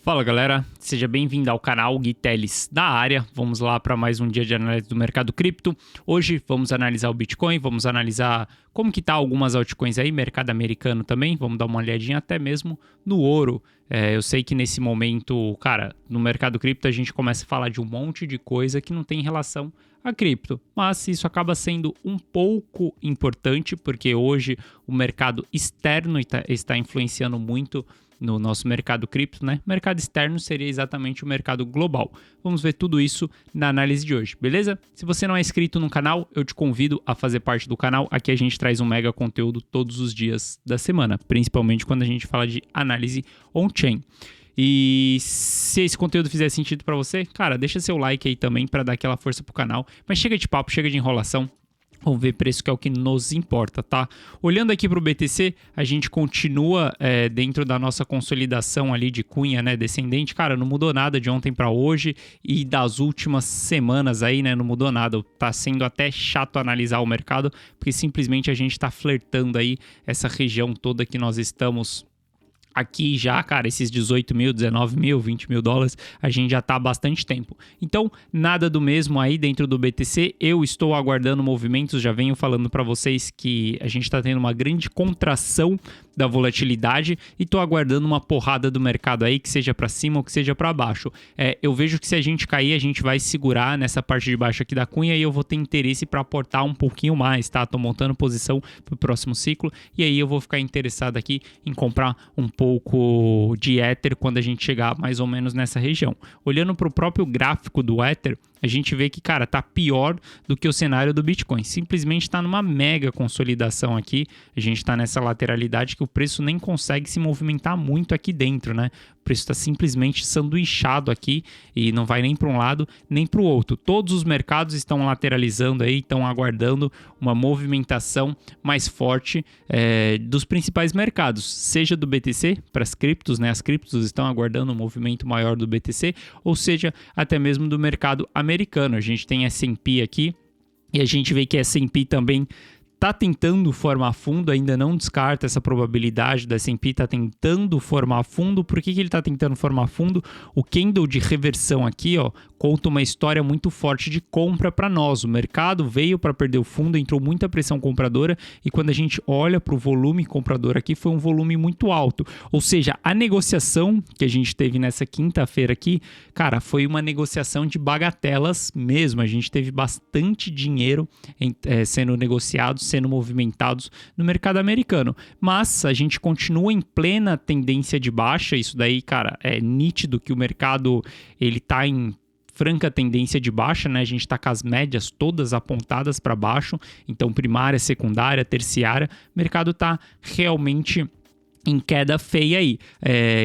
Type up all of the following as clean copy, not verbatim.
Fala galera, seja bem-vindo ao canal Gui Teles da área. Vamos lá para mais um dia de análise do mercado cripto. Hoje vamos analisar o Bitcoin, vamos analisar como que tá algumas altcoins aí, mercado americano também, vamos dar uma olhadinha até mesmo no ouro. Eu sei que nesse momento, cara, no mercado cripto a gente começa a falar de um monte de coisa que não tem relação a cripto, mas isso acaba sendo um pouco importante porque hoje o mercado externo está influenciando muito no nosso mercado cripto, né? O mercado externo seria exatamente o mercado global. Vamos ver tudo isso na análise de hoje, beleza? Se você não é inscrito no canal, eu te convido a fazer parte do canal. Aqui a gente traz um mega conteúdo todos os dias da semana, principalmente quando a gente fala de análise on-chain. E se esse conteúdo fizer sentido para você, cara, deixa seu like aí também para dar aquela força pro canal. Mas chega de papo, chega de enrolação. Vamos ver preço, que é o que nos importa, tá? Olhando aqui para o BTC, a gente continua dentro da nossa consolidação ali de cunha, né, descendente. Cara, não mudou nada de ontem para hoje e das últimas semanas aí, né, não mudou nada. Tá sendo até chato analisar o mercado, porque simplesmente a gente tá flertando aí essa região toda que nós estamos aqui já, cara, esses 18 mil, 19 mil, 20 mil dólares, a gente já tá há bastante tempo. Então, nada do mesmo aí dentro do BTC. Eu estou aguardando movimentos, já venho falando para vocês que a gente está tendo uma grande contração da volatilidade e tô aguardando uma porrada do mercado aí, que seja para cima ou que seja para baixo. Eu vejo que se a gente cair, a gente vai segurar nessa parte de baixo aqui da cunha e eu vou ter interesse para aportar um pouquinho mais, tá? Tô montando posição pro próximo ciclo e aí eu vou ficar interessado aqui em comprar um pouco de Ether quando a gente chegar mais ou menos nessa região. Olhando para o próprio gráfico do Ether, a gente vê que, cara, tá pior do que o cenário do Bitcoin. Simplesmente está numa mega consolidação aqui. A gente está nessa lateralidade que o preço nem consegue se movimentar muito aqui dentro, né? O preço está simplesmente sanduichado aqui e não vai nem para um lado nem para o outro. Todos os mercados estão lateralizando aí, estão aguardando uma movimentação mais forte dos principais mercados, seja do BTC para as criptos, né? As criptos estão aguardando um movimento maior do BTC, ou seja, até mesmo do mercado americano. A gente tem S&P aqui e a gente vê que S&P também está tentando formar fundo, ainda não descarta essa probabilidade da S&P está tentando formar fundo. Por que ele está tentando formar fundo? O candle de reversão aqui, ó, conta uma história muito forte de compra para nós. O mercado veio para perder o fundo, entrou muita pressão compradora e quando a gente olha para o volume comprador aqui, foi um volume muito alto. Ou seja, a negociação que a gente teve nessa quinta-feira aqui, cara, foi uma negociação de bagatelas mesmo. A gente teve bastante dinheiro sendo negociado, sendo movimentados no mercado americano, mas a gente continua em plena tendência de baixa. Isso daí, cara, é nítido que o mercado ele tá em franca tendência de baixa, né? A gente tá com as médias todas apontadas para baixo, então primária, secundária, terciária, o mercado tá realmente em queda feia aí.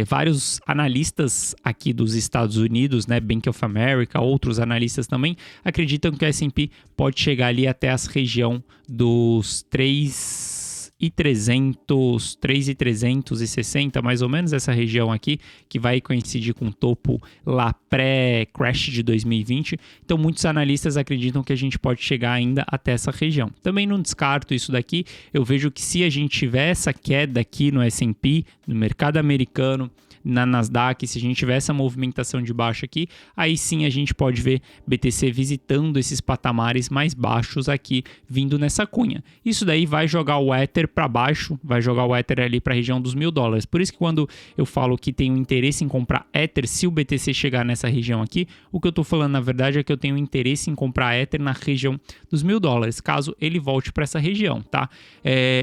Vários analistas aqui dos Estados Unidos, né, Bank of America, outros analistas também, acreditam que o S&P pode chegar ali até a região dos 3.360, mais ou menos essa região aqui, que vai coincidir com o topo lá pré-crash de 2020. Então, muitos analistas acreditam que a gente pode chegar ainda até essa região. Também não descarto isso daqui. Eu vejo que se a gente tiver essa queda aqui no S&P, no mercado americano, na Nasdaq, se a gente tiver essa movimentação de baixo aqui, aí sim a gente pode ver BTC visitando esses patamares mais baixos aqui, vindo nessa cunha. Isso daí vai jogar o Ether para baixo, vai jogar o Ether ali para a região dos $1.000. Por isso que quando eu falo que tenho interesse em comprar Ether, se o BTC chegar nessa região aqui, o que eu estou falando na verdade é que eu tenho interesse em comprar Ether na região dos $1.000, caso ele volte para essa região, tá?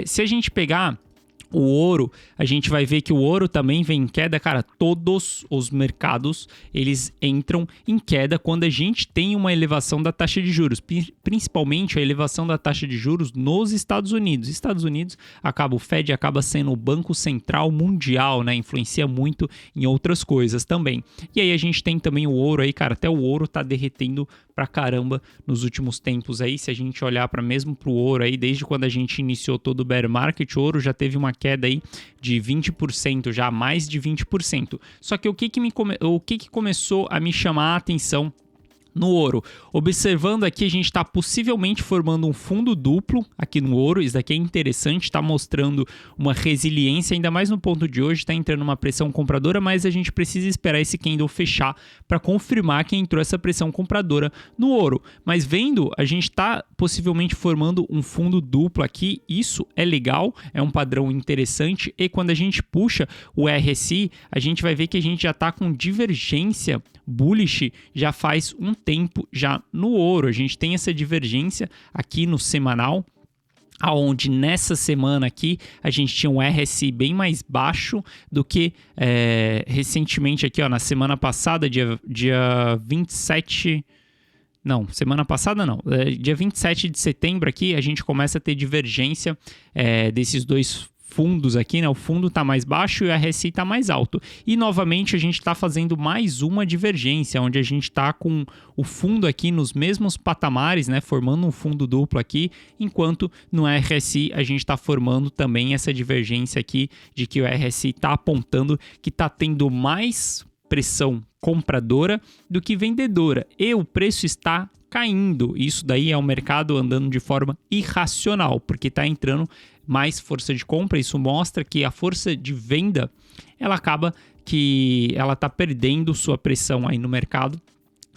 Se a gente pegar o ouro, a gente vai ver que o ouro também vem em queda, cara. Todos os mercados, eles entram em queda quando a gente tem uma elevação da taxa de juros, principalmente a elevação da taxa de juros nos Estados Unidos. Estados Unidos, o Fed acaba sendo o banco central mundial, né? Influencia muito em outras coisas também. E aí a gente tem também o ouro aí, cara. Até o ouro tá derretendo pra caramba nos últimos tempos aí. Se a gente olhar mesmo pro ouro aí, desde quando a gente iniciou todo o bear market, o ouro já teve uma queda aí de 20%, já mais de 20%. Só que o que começou a me chamar a atenção No ouro, observando aqui, a gente está possivelmente formando um fundo duplo aqui no ouro. Isso daqui é interessante, está mostrando uma resiliência, ainda mais no ponto de hoje, está entrando uma pressão compradora, mas a gente precisa esperar esse candle fechar para confirmar que entrou essa pressão compradora no ouro. Mas vendo, a gente está possivelmente formando um fundo duplo aqui, isso é legal, é um padrão interessante, e quando a gente puxa o RSI, a gente vai ver que a gente já está com divergência bullish já faz um tempo já no ouro. A gente tem essa divergência aqui no semanal, aonde nessa semana aqui a gente tinha um RSI bem mais baixo do que recentemente aqui, ó, na semana passada, dia 27... Não, semana passada não. Dia 27 de setembro aqui a gente começa a ter divergência desses dois fundos aqui, né? O fundo está mais baixo e o RSI está mais alto. E novamente a gente está fazendo mais uma divergência, onde a gente está com o fundo aqui nos mesmos patamares, né? Formando um fundo duplo aqui, enquanto no RSI a gente está formando também essa divergência aqui de que o RSI está apontando que está tendo mais pressão compradora do que vendedora. E o preço está caindo. Isso daí é o mercado andando de forma irracional, porque está entrando mais força de compra. Isso mostra que a força de venda, ela acaba que ela está perdendo sua pressão aí no mercado.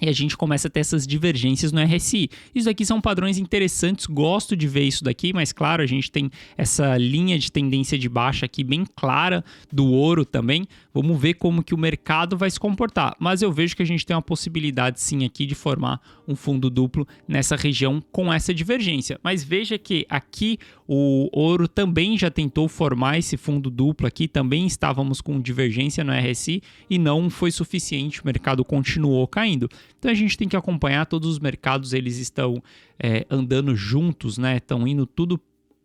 E a gente começa a ter essas divergências no RSI. Isso daqui são padrões interessantes, gosto de ver isso daqui, mas claro, a gente tem essa linha de tendência de baixa aqui bem clara do ouro também. Vamos ver como que o mercado vai se comportar. Mas eu vejo que a gente tem uma possibilidade sim aqui de formar um fundo duplo nessa região com essa divergência. Mas veja que aqui o ouro também já tentou formar esse fundo duplo aqui, também estávamos com divergência no RSI e não foi suficiente, o mercado continuou caindo. Então a gente tem que acompanhar, todos os mercados eles estão andando juntos, né? Estão indo tudo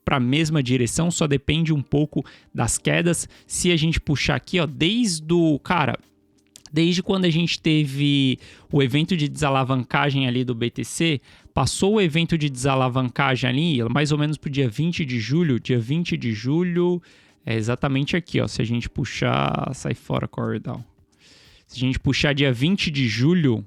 para a mesma direção, só depende um pouco das quedas. Se a gente puxar aqui, ó, desde quando a gente teve o evento de desalavancagem ali do BTC, passou o evento de desalavancagem ali, mais ou menos para o dia 20 de julho. Dia 20 de julho é exatamente aqui, ó. Se a gente puxar... Sai fora, Corridal. Se a gente puxar dia 20 de julho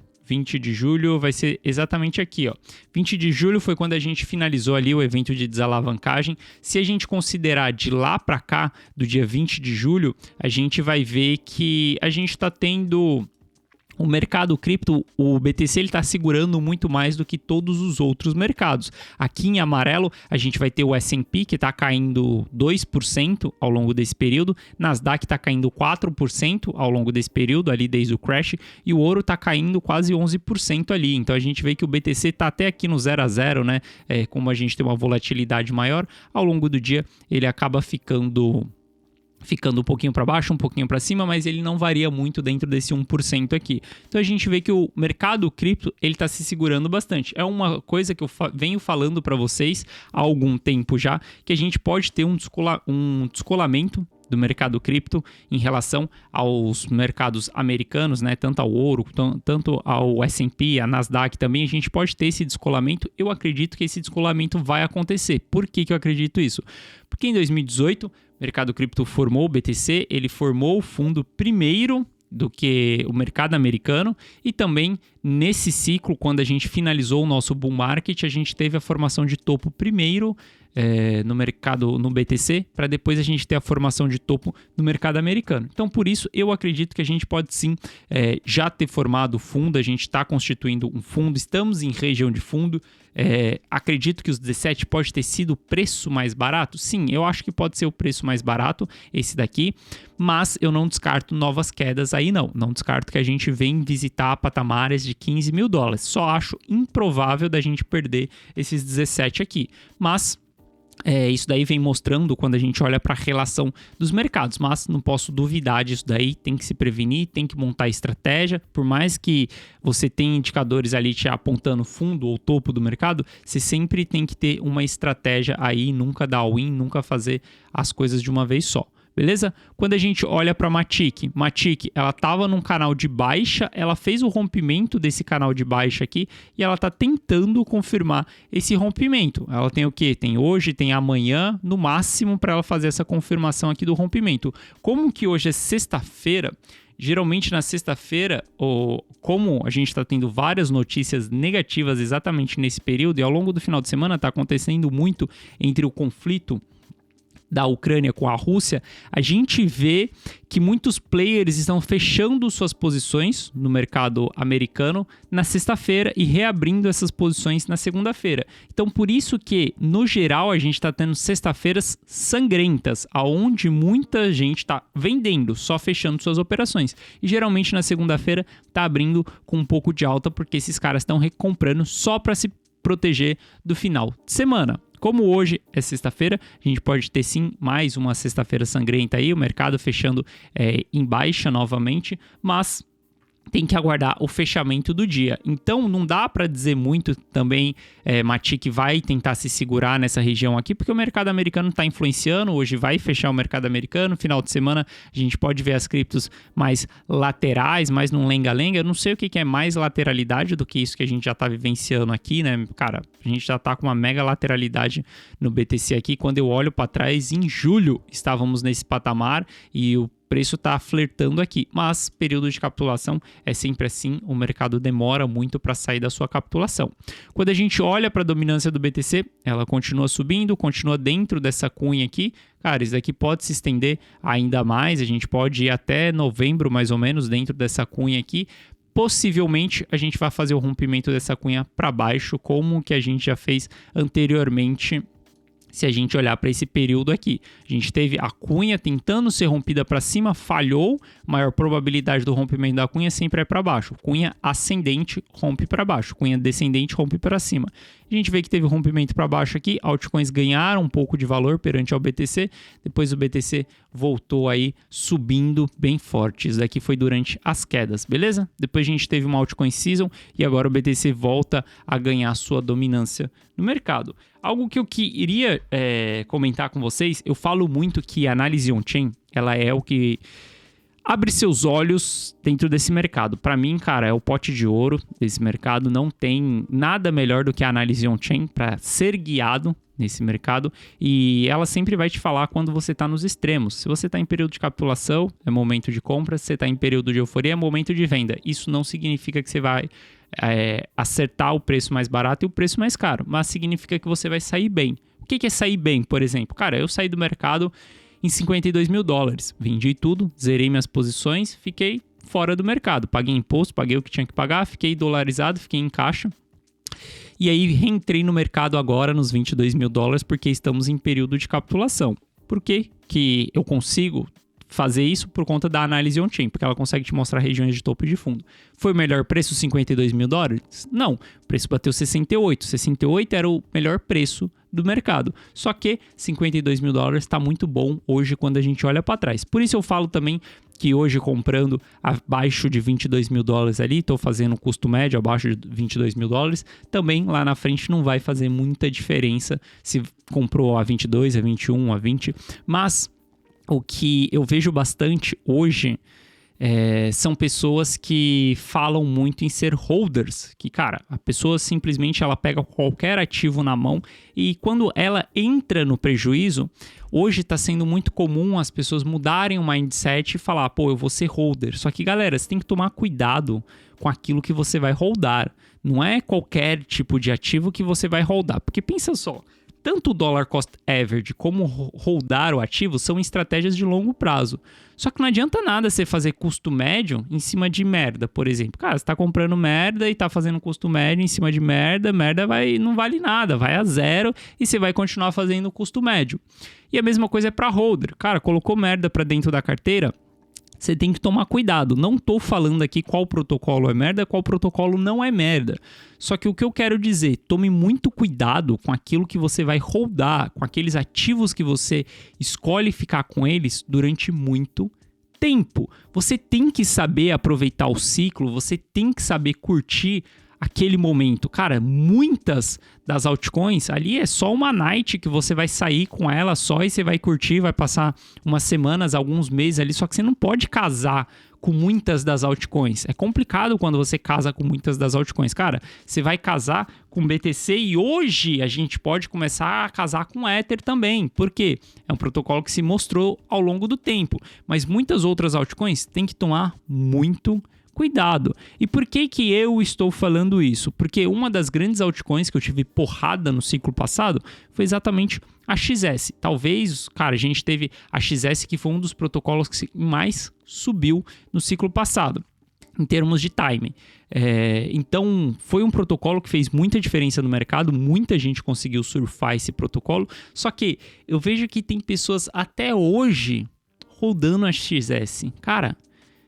vai ser exatamente aqui, ó. 20 de julho foi quando a gente finalizou ali o evento de desalavancagem. Se a gente considerar de lá para cá, do dia 20 de julho, a gente vai ver que a gente está tendo... O mercado cripto, o BTC, ele está segurando muito mais do que todos os outros mercados. Aqui em amarelo, a gente vai ter o S&P, que está caindo 2% ao longo desse período. Nasdaq está caindo 4% ao longo desse período, ali desde o crash. E o ouro está caindo quase 11% ali. Então, a gente vê que o BTC está até aqui no 0 a 0, né? Como a gente tem uma volatilidade maior, ao longo do dia, ele acaba ficando um pouquinho para baixo, um pouquinho para cima, mas ele não varia muito dentro desse 1% aqui. Então a gente vê que o mercado cripto, ele está se segurando bastante. É uma coisa que eu venho falando para vocês há algum tempo já, que a gente pode ter um descolamento do mercado cripto em relação aos mercados americanos, né? Tanto ao ouro, tanto ao S&P, a Nasdaq também, a gente pode ter esse descolamento. Eu acredito que esse descolamento vai acontecer. Por que eu acredito isso? Porque em 2018, o mercado cripto formou o BTC, ele formou o fundo primeiro do que o mercado americano, e também nesse ciclo, quando a gente finalizou o nosso bull market, a gente teve a formação de topo primeiro no mercado, no BTC, para depois a gente ter a formação de topo no mercado americano. Então, por isso, eu acredito que a gente pode sim já ter formado o fundo, a gente está constituindo um fundo, estamos em região de fundo. Acredito que os 17 pode ter sido o preço mais barato? Sim, eu acho que pode ser o preço mais barato, esse daqui, mas eu não descarto novas quedas aí não descarto que a gente venha visitar patamares de 15 mil dólares, só acho improvável da gente perder esses 17 aqui, mas isso daí vem mostrando quando a gente olha para a relação dos mercados, mas não posso duvidar disso daí, tem que se prevenir, tem que montar estratégia, por mais que você tenha indicadores ali te apontando fundo ou topo do mercado, você sempre tem que ter uma estratégia aí, nunca dar all-in, nunca fazer as coisas de uma vez só. beleza? Quando a gente olha para Matic, ela estava num canal de baixa, ela fez o rompimento desse canal de baixa aqui e ela está tentando confirmar esse rompimento. Ela tem o quê? Tem hoje, tem amanhã, no máximo, para ela fazer essa confirmação aqui do rompimento. Como que hoje é sexta-feira, geralmente na sexta-feira, como a gente está tendo várias notícias negativas exatamente nesse período e ao longo do final de semana está acontecendo muito entre o conflito da Ucrânia com a Rússia, a gente vê que muitos players estão fechando suas posições no mercado americano na sexta-feira e reabrindo essas posições na segunda-feira. Então, por isso que, no geral, a gente está tendo sexta-feiras sangrentas, aonde muita gente está vendendo, só fechando suas operações. E, geralmente, na segunda-feira, está abrindo com um pouco de alta, porque esses caras estão recomprando só para se proteger do final de semana. Como hoje é sexta-feira, a gente pode ter sim mais uma sexta-feira sangrenta aí, o mercado fechando em baixa novamente, mas tem que aguardar o fechamento do dia. Então, não dá para dizer muito também, Matic vai tentar se segurar nessa região aqui, porque o mercado americano está influenciando, hoje vai fechar o mercado americano, final de semana a gente pode ver as criptos mais laterais, mais num lenga-lenga. Eu não sei o que é mais lateralidade do que isso que a gente já está vivenciando aqui, né? Cara, a gente já está com uma mega lateralidade no BTC aqui. Quando eu olho para trás, em julho estávamos nesse patamar e o preço está flertando aqui, mas período de capitulação é sempre assim, o mercado demora muito para sair da sua capitulação. Quando a gente olha para a dominância do BTC, ela continua subindo, continua dentro dessa cunha aqui. Cara, isso daqui pode se estender ainda mais, a gente pode ir até novembro mais ou menos dentro dessa cunha aqui. Possivelmente a gente vai fazer o rompimento dessa cunha para baixo, como que a gente já fez anteriormente. Se a gente olhar para esse período aqui, a gente teve a cunha tentando ser rompida para cima, falhou, maior probabilidade do rompimento da cunha sempre é para baixo. Cunha ascendente rompe para baixo, cunha descendente rompe para cima. A gente vê que teve rompimento para baixo aqui, altcoins ganharam um pouco de valor perante ao BTC, depois o BTC voltou aí subindo bem forte. Isso daqui foi durante as quedas, beleza? Depois a gente teve uma altcoin season e agora o BTC volta a ganhar sua dominância no mercado. Algo que eu queria comentar com vocês, eu falo muito que a análise on-chain, ela é o que abre seus olhos dentro desse mercado. Para mim, cara, é o pote de ouro desse mercado. Não tem nada melhor do que a análise on-chain para ser guiado nesse mercado. E ela sempre vai te falar quando você está nos extremos. Se você está em período de capitulação, é momento de compra. Se você está em período de euforia, é momento de venda. Isso não significa que você vai acertar o preço mais barato e o preço mais caro, mas significa que você vai sair bem. O que é sair bem, por exemplo? Cara, eu saí do mercado em $52 mil. Vendi tudo, zerei minhas posições, fiquei fora do mercado. Paguei imposto, paguei o que tinha que pagar, fiquei dolarizado, fiquei em caixa. E aí reentrei no mercado agora nos $22 mil porque estamos em período de capitulação. Por que eu consigo fazer isso? Por conta da análise on-chain, porque ela consegue te mostrar regiões de topo e de fundo. Foi o melhor preço $52 mil? Não, o preço bateu 68. 68 era o melhor preço do mercado. Só que $52 mil está muito bom hoje quando a gente olha para trás. Por isso eu falo também que hoje comprando abaixo de $22 mil ali, estou fazendo custo médio abaixo de $22 mil, também lá na frente não vai fazer muita diferença se comprou a 22, a 21, a 20, mas o que eu vejo bastante hoje são pessoas que falam muito em ser holders, que, cara, a pessoa simplesmente ela pega qualquer ativo na mão e quando ela entra no prejuízo, hoje está sendo muito comum as pessoas mudarem o mindset e falar, pô, eu vou ser holder. Só que, galera, você tem que tomar cuidado com aquilo que você vai holdar. Não é qualquer tipo de ativo que você vai holdar, porque pensa só, tanto o dollar cost average como holdar o ativo são estratégias de longo prazo. Só que não adianta nada você fazer custo médio em cima de merda, por exemplo. Cara, você está comprando merda e está fazendo custo médio em cima de merda, não vale nada, vai a zero e você vai continuar fazendo custo médio. E a mesma coisa é para holder. Cara, colocou merda para dentro da carteira, você tem que tomar cuidado. Não estou falando aqui qual protocolo é merda, qual protocolo não é merda. Só que o que eu quero dizer, tome muito cuidado com aquilo que você vai holdar, com aqueles ativos que você escolhe ficar com eles durante muito tempo. Você tem que saber aproveitar o ciclo, você tem que saber curtir aquele momento. Cara, muitas das altcoins ali é só uma night que você vai sair com ela só e você vai curtir, vai passar umas semanas, alguns meses ali, só que você não pode casar com muitas das altcoins. É complicado quando você casa com muitas das altcoins. Cara, você vai casar com BTC e hoje a gente pode começar a casar com Ether também. Por quê? É um protocolo que se mostrou ao longo do tempo. Mas muitas outras altcoins tem que tomar muito cuidado. E por que eu estou falando isso? Porque uma das grandes altcoins que eu tive porrada no ciclo passado foi exatamente a XS. Talvez, cara, a gente teve a XS que foi um dos protocolos que mais subiu no ciclo passado, em termos de timing. Então, foi um protocolo que fez muita diferença no mercado, muita gente conseguiu surfar esse protocolo, só que eu vejo que tem pessoas até hoje rodando a XS. Cara,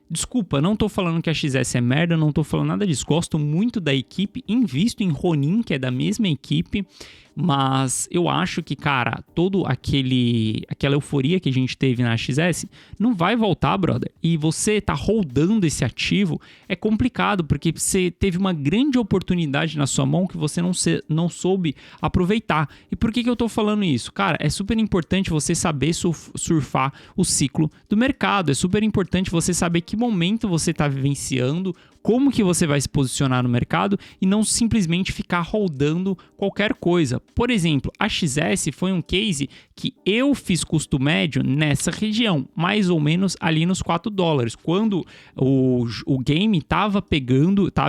desculpa, não tô falando que a XS é merda, não tô falando nada disso. Gosto muito da equipe, invisto em Ronin, que é da mesma equipe, mas eu acho que, cara, todo aquela euforia que a gente teve na XS não vai voltar, brother. E você tá holdando esse ativo é complicado, porque você teve uma grande oportunidade na sua mão que você não soube aproveitar. E por que eu tô falando isso? Cara, é super importante você saber surfar o ciclo do mercado. É super importante você saber que momento você tá vivenciando, como que você vai se posicionar no mercado e não simplesmente ficar holdando qualquer coisa. Por exemplo, a XS foi um case que eu fiz custo médio nessa região, mais ou menos ali nos $4. Quando o game estava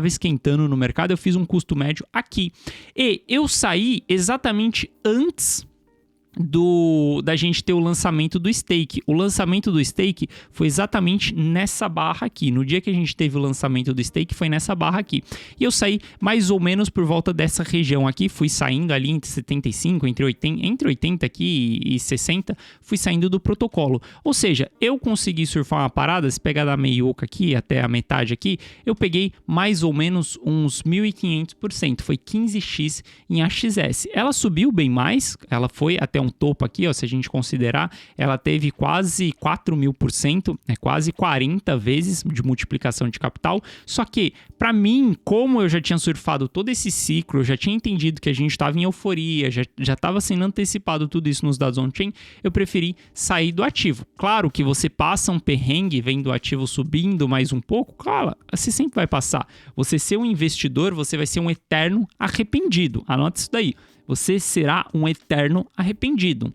esquentando no mercado, eu fiz um custo médio aqui. E eu saí exatamente antes da gente ter o lançamento do stake. O lançamento do stake foi exatamente nessa barra aqui. No dia que a gente teve o lançamento do stake, foi nessa barra aqui. E eu saí mais ou menos por volta dessa região aqui. Fui saindo ali entre 75, entre 80 aqui e 60. Fui saindo do protocolo. Ou seja, eu consegui surfar uma parada. Se pegar da meioca aqui até a metade aqui, eu peguei mais ou menos uns 1.500%. Foi 15x em AXS. Ela subiu bem mais. Ela foi até um topo aqui, ó, se a gente considerar, ela teve quase 4.000%, quase 40 vezes de multiplicação de capital. Só que, para mim, como eu já tinha surfado todo esse ciclo, eu já tinha entendido que a gente estava em euforia, já estava sendo antecipado tudo isso nos dados on-chain, eu preferi sair do ativo. Claro que você passa um perrengue vendo o ativo subindo mais um pouco, claro, você sempre vai passar. Você ser um investidor, você vai ser um eterno arrependido. Anota isso daí. Você será um eterno arrependido.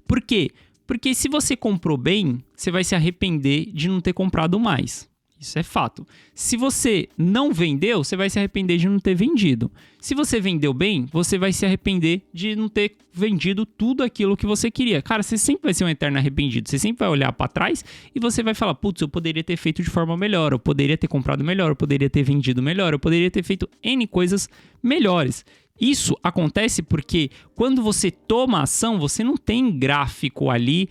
Por quê? Porque se você comprou bem, você vai se arrepender de não ter comprado mais. Isso é fato. Se você não vendeu, você vai se arrepender de não ter vendido. Se você vendeu bem, você vai se arrepender de não ter vendido tudo aquilo que você queria. Cara, você sempre vai ser um eterno arrependido. Você sempre vai olhar para trás e você vai falar, putz, eu poderia ter feito de forma melhor, eu poderia ter comprado melhor, eu poderia ter vendido melhor, eu poderia ter feito N coisas melhores. Isso acontece porque quando você toma ação, você não tem gráfico ali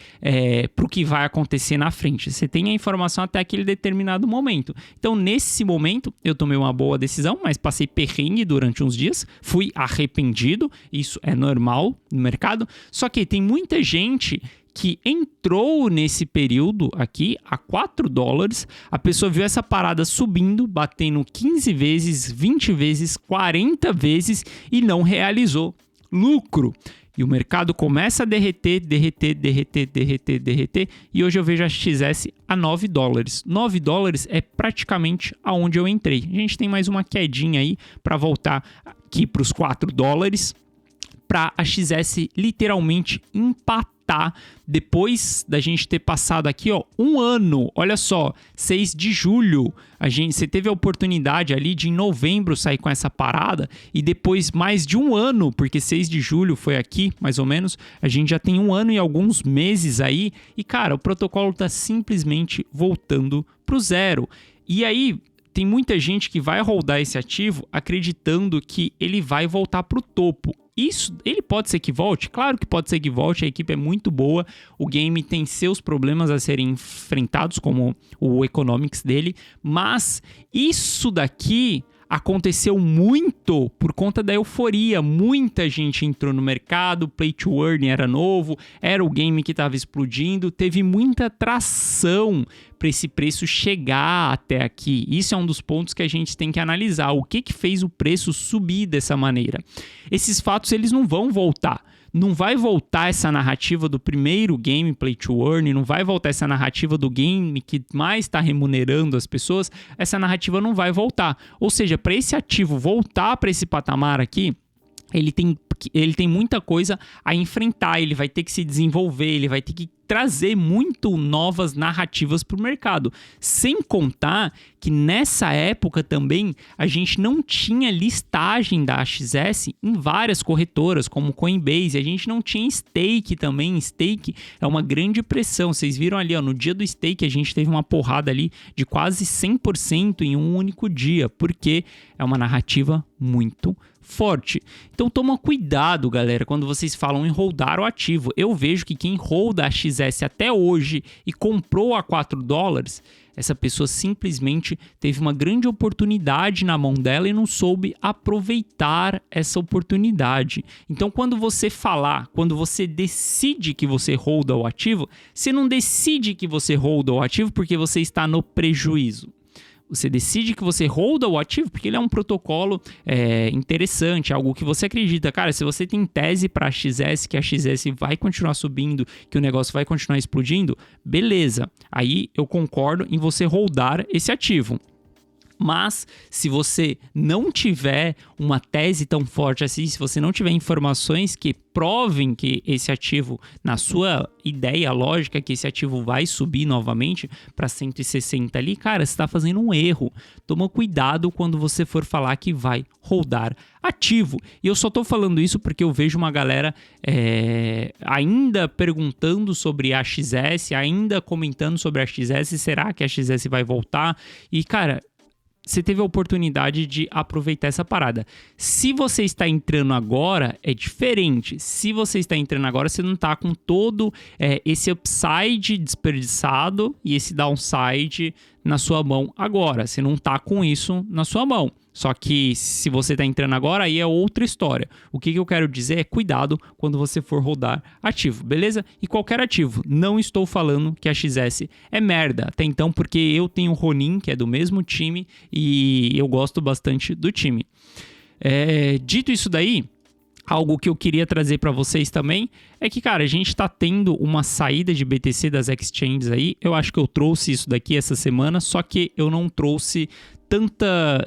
para o que vai acontecer na frente. Você tem a informação até aquele determinado momento. Então, nesse momento, eu tomei uma boa decisão, mas passei perrengue durante uns dias. Fui arrependido. Isso é normal no mercado. Só que tem muita gente que entrou nesse período aqui a $4, a pessoa viu essa parada subindo, batendo 15 vezes, 20 vezes, 40 vezes e não realizou lucro. E o mercado começa a derreter, e hoje eu vejo a XS a $9. $9 é praticamente aonde eu entrei. A gente tem mais uma quedinha aí para voltar aqui para os $4, para a XS literalmente empatar depois da gente ter passado aqui, ó, um ano. Olha só, 6 de julho, você teve a oportunidade ali de em novembro sair com essa parada e depois mais de um ano, porque 6 de julho foi aqui, mais ou menos, a gente já tem um ano e alguns meses aí e, cara, o protocolo tá simplesmente voltando pro zero. E aí, tem muita gente que vai holdar esse ativo acreditando que ele vai voltar pro topo. Isso, ele pode ser que volte? Claro que pode ser que volte, a equipe é muito boa, o game tem seus problemas a serem enfrentados, como o economics dele, mas isso daqui aconteceu muito por conta da euforia. Muita gente entrou no mercado, Play to Earn era novo, era o game que estava explodindo, teve muita tração para esse preço chegar até aqui. Isso é um dos pontos que a gente tem que analisar. O que fez o preço subir dessa maneira? Esses fatos eles não vão voltar. Não vai voltar essa narrativa do primeiro game Play to Earn, não vai voltar essa narrativa do game que mais está remunerando as pessoas, essa narrativa não vai voltar. Ou seja, para esse ativo voltar para esse patamar aqui, ele tem muita coisa a enfrentar, ele vai ter que se desenvolver, ele vai ter que trazer muito novas narrativas para o mercado. Sem contar que nessa época também a gente não tinha listagem da AXS em várias corretoras, como Coinbase, a gente não tinha stake também. Stake é uma grande pressão. Vocês viram ali, ó, no dia do stake a gente teve uma porrada ali de quase 100% em um único dia, porque é uma narrativa muito forte. Então toma cuidado, galera, quando vocês falam em holdar o ativo. Eu vejo que quem holda a XS até hoje e comprou a $4, essa pessoa simplesmente teve uma grande oportunidade na mão dela e não soube aproveitar essa oportunidade. Então, quando você decide que você holda o ativo, você não decide que você holda o ativo porque você está no prejuízo. Você decide que você holda o ativo porque ele é um protocolo interessante, algo que você acredita. Cara, se você tem tese para a XS, que a XS vai continuar subindo, que o negócio vai continuar explodindo, beleza. Aí eu concordo em você holdar esse ativo. Mas se você não tiver uma tese tão forte assim, se você não tiver informações que provem que esse ativo, na sua ideia lógica, que esse ativo vai subir novamente para 160 ali, cara, você está fazendo um erro. Toma cuidado quando você for falar que vai holdar ativo. E eu só estou falando isso porque eu vejo uma galera ainda perguntando sobre a XS, ainda comentando sobre a XS, será que a XS vai voltar? E, cara, você teve a oportunidade de aproveitar essa parada. Se você está entrando agora, é diferente. Se você está entrando agora, você não está com todo esse upside desperdiçado e esse downside na sua mão agora. Você não está com isso na sua mão. Só que se você está entrando agora, aí é outra história. O que eu quero dizer é cuidado quando você for rodar ativo, beleza? E qualquer ativo. Não estou falando que a XS é merda até então, porque eu tenho o Ronin, que é do mesmo time, e eu gosto bastante do time. Dito isso daí, algo que eu queria trazer para vocês também é que, cara, a gente está tendo uma saída de BTC das exchanges aí. Eu acho que eu trouxe isso daqui essa semana, só que eu não trouxe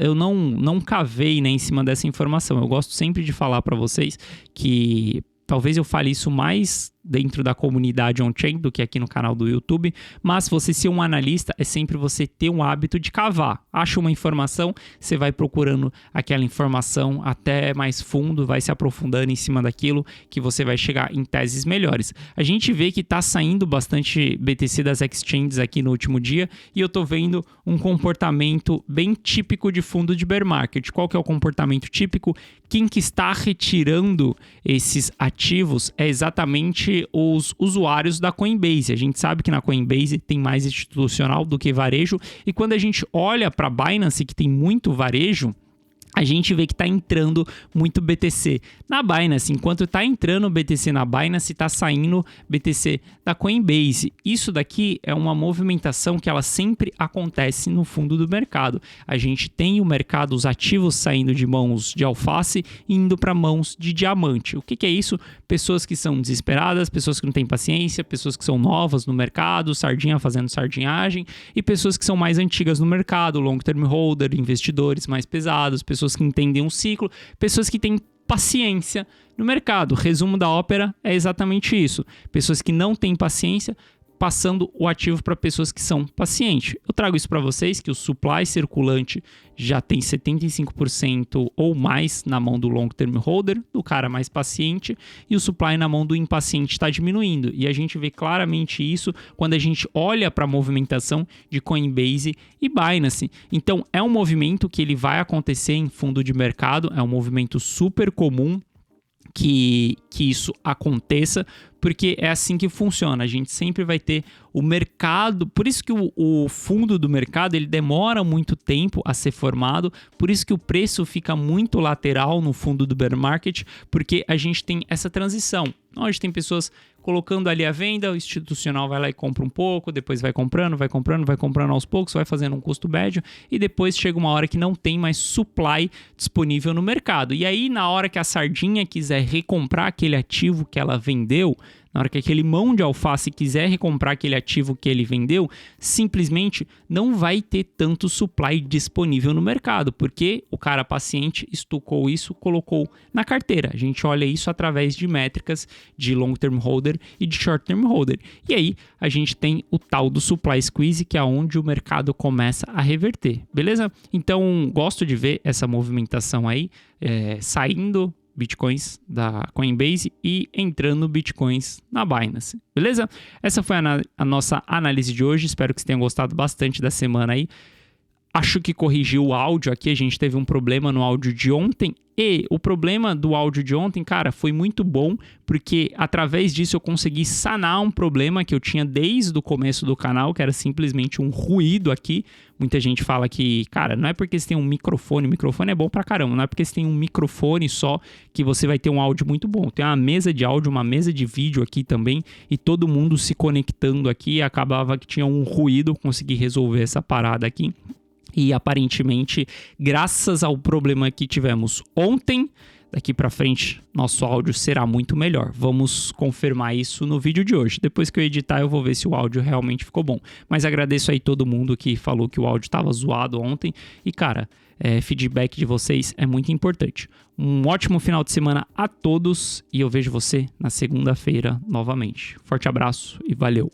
eu não cavei, né, em cima dessa informação. Eu gosto sempre de falar para vocês que talvez eu fale isso mais dentro da comunidade on-chain do que aqui no canal do YouTube, mas você ser um analista é sempre você ter um hábito de cavar. Acha uma informação, você vai procurando aquela informação até mais fundo, vai se aprofundando em cima daquilo que você vai chegar em teses melhores. A gente vê que está saindo bastante BTC das exchanges aqui no último dia e eu estou vendo um comportamento bem típico de fundo de bear market. Qual que é o comportamento típico? Quem que está retirando esses ativos é exatamente os usuários da Coinbase. A gente sabe que na Coinbase tem mais institucional do que varejo, e quando a gente olha para a Binance, que tem muito varejo, a gente vê que está entrando muito BTC na Binance. Enquanto está entrando BTC na Binance, está saindo BTC da Coinbase. Isso daqui é uma movimentação que ela sempre acontece no fundo do mercado. A gente tem o mercado, os ativos saindo de mãos de alface e indo para mãos de diamante. O que é isso? Pessoas que são desesperadas, pessoas que não têm paciência, pessoas que são novas no mercado, sardinha fazendo sardinhagem, e pessoas que são mais antigas no mercado, long term holder, investidores mais pesados, pessoas que entendem um ciclo, pessoas que têm paciência no mercado. Resumo da ópera é exatamente isso. Pessoas que não têm paciência, passando o ativo para pessoas que são pacientes. Eu trago isso para vocês, que o supply circulante já tem 75% ou mais na mão do long term holder, do cara mais paciente, e o supply na mão do impaciente está diminuindo. E a gente vê claramente isso quando a gente olha para a movimentação de Coinbase e Binance. Então, é um movimento que ele vai acontecer em fundo de mercado, é um movimento super comum que isso aconteça, porque é assim que funciona. A gente sempre vai ter o mercado, por isso que o fundo do mercado ele demora muito tempo a ser formado, por isso que o preço fica muito lateral no fundo do bear market, porque a gente tem essa transição. Hoje tem pessoas colocando ali a venda, o institucional vai lá e compra um pouco, depois vai comprando aos poucos, vai fazendo um custo médio e depois chega uma hora que não tem mais supply disponível no mercado. E aí, na hora que a sardinha quiser recomprar aquele ativo que ela vendeu, na hora que aquele mão de alface quiser recomprar aquele ativo que ele vendeu, simplesmente não vai ter tanto supply disponível no mercado, porque o cara paciente estucou isso, colocou na carteira. A gente olha isso através de métricas de long term holder e de short term holder. E aí a gente tem o tal do supply squeeze, que é onde o mercado começa a reverter, beleza? Então gosto de ver essa movimentação aí, saindo bitcoins da Coinbase e entrando bitcoins na Binance, beleza? Essa foi a nossa análise de hoje, espero que vocês tenham gostado bastante da semana aí. Acho que corrigiu o áudio aqui, a gente teve um problema no áudio de ontem e o problema do áudio de ontem, cara, foi muito bom porque através disso eu consegui sanar um problema que eu tinha desde o começo do canal, que era simplesmente um ruído aqui. Muita gente fala que, cara, não é porque você tem um microfone é bom pra caramba, não é porque você tem um microfone só que você vai ter um áudio muito bom. Tem uma mesa de áudio, uma mesa de vídeo aqui também e todo mundo se conectando aqui, acabava que tinha um ruído, eu consegui resolver essa parada aqui. E aparentemente, graças ao problema que tivemos ontem, daqui para frente, nosso áudio será muito melhor. Vamos confirmar isso no vídeo de hoje. Depois que eu editar, eu vou ver se o áudio realmente ficou bom. Mas agradeço aí todo mundo que falou que o áudio estava zoado ontem. E, cara, feedback de vocês é muito importante. Um ótimo final de semana a todos e eu vejo você na segunda-feira novamente. Forte abraço e valeu!